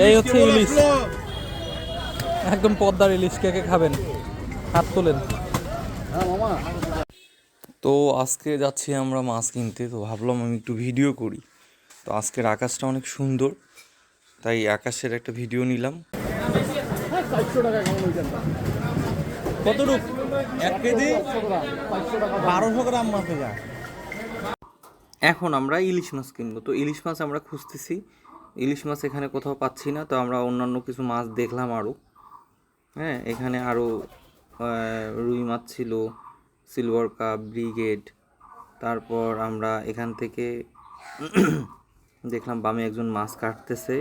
এই হচ্ছে ইলিশ, একদম পদ্মার ইলিশ। কে কে খাবেন হাত তোলেন। তো আজকে যাচ্ছি আমরা মাছ কিনতে, তো ভাবলাম আমি একটু ভিডিও করি। তো আজকের আকাশটা অনেক সুন্দর, তাই আকাশের একটা ভিডিও নিলাম। কতটুক 1 কেজি 1200 গ্রাম মাছ যায়। এখন আমরা ইলিশ মাছ কিনবো, তো ইলিশ মাছ আমরা খুঁজতেছি। ইলিশ মাছ এখানে কোথাও পাচ্ছি না, তো আমরা অন্যান্য কিছু মাছ দেখলাম আরও। হ্যাঁ, এখানে আরও রুই মাছ ছিল, সিলভার কাপ, ব্রিগেড। তারপর আমরা এখান থেকে দেখলাম বামে একজন মাছ কাটতেছে,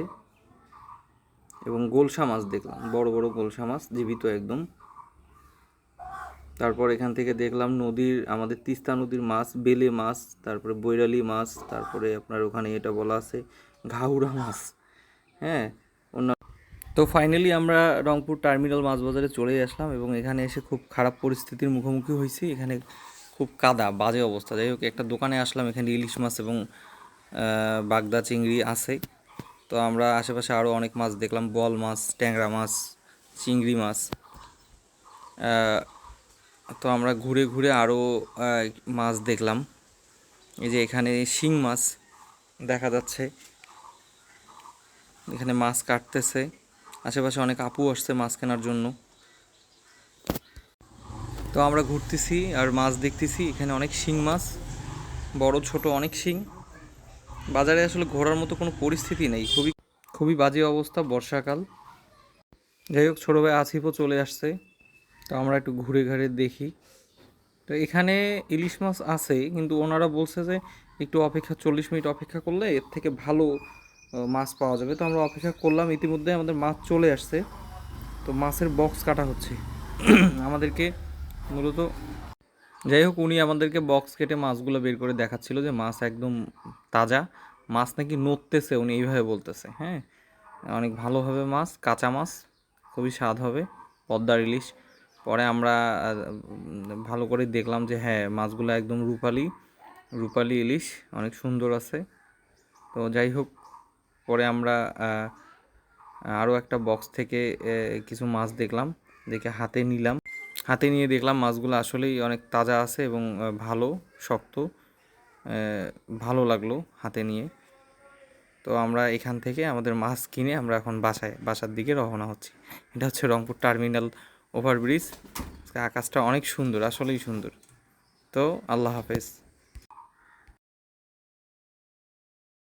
এবং গোলসা মাছ দেখলাম, বড় বড় গোলসা মাছ, জীবিত একদম। তারপর এখান থেকে দেখলাম নদীর, আমাদের তিস্তা নদীর মাছ, বেলে মাছ, তারপরে বৈরালি মাছ, তারপরে আপনার ওখানে এটা বলা আছে ঘাউড়া মাছ। হ্যাঁ, অন্য। তো ফাইনালি আমরা রংপুর টার্মিনাল মাছ বাজারে চলে আসলাম, এবং এখানে এসে খুব খারাপ পরিস্থিতির মুখোমুখি হয়েছি। এখানে খুব কাদা, বাজে অবস্থা। যাই হোক, একটা দোকানে আসলাম, এখানে ইলিশ মাছ এবং বাগদা চিংড়ি আছে। তো আমরা আশেপাশে আরও অনেক মাছ দেখলাম, বল মাছ, ট্যাংরা মাছ, চিংড়ি মাছ। তো আমরা ঘুরে ঘুরে আরও মাছ দেখলাম। এই যে এখানে শিং মাছ দেখা যাচ্ছে, এখানে মাছ কাটতেছে। আশেপাশে অনেক আপু আসছে মাছ কেনার জন্য। তো আমরা ঘুরতেছি আর মাছ দেখতেছি, এখানে অনেক শিং মাছ, বড় ছোট অনেক শিং। বাজারে আসলে ঘোরার মতো কোনো পরিস্থিতি নেই, খুবই খুবই বাজে অবস্থা, বর্ষাকাল। যাই হোক, ছোটো ভাই আসিফও চলে আসছে, তো আমরা একটু ঘুরে ঘুরে দেখি। তো এখানে ইলিশ মাছ আছে, কিন্তু ওনারা বলছে যে একটু অপেক্ষা, 40 মিনিট অপেক্ষা করলে এর থেকে ভালো মাছ পাওয়া যাবে। তো আমরা অপেক্ষা করলাম, ইতিমধ্যে আমাদের মাছ চলে আসছে। তো মাছের বক্স কাটা হচ্ছে আমাদেরকে মূলত। যাই হোক, উনি আমাদেরকে বক্স কেটে মাছগুলো বের করে দেখাচ্ছিল যে মাছ একদম তাজা, মাছ নাকি নড়তেছে, উনি এইভাবে বলতেছে। হ্যাঁ, অনেক ভালো হবে মাছ, কাঁচা মাছ, খুবই স্বাদ হবে, পদ্মার ইলিশ। পরে আমরা ভালো করে দেখলাম যে হ্যাঁ, মাছগুলো একদম রূপালি রূপালি ইলিশ, অনেক সুন্দর আছে। তো যাই হোক, পরে আমরা আরও একটা বক্স থেকে কিছু মাছ দেখলাম, দেখে হাতে নিলাম। হাতে নিয়ে দেখলাম মাছগুলো আসলেই অনেক তাজা আছে এবং ভালো, শক্ত, ভালো লাগলো হাতে নিয়ে। তো আমরা এখান থেকে আমাদের মাছ কিনে আমরা এখন বাসার দিকে রওনা হচ্ছি। এটা হচ্ছে রংপুর টার্মিনাল ওভারব্রিজ। আকাশটা অনেক সুন্দর, আসলেই সুন্দর। তো আল্লাহ হাফেজ।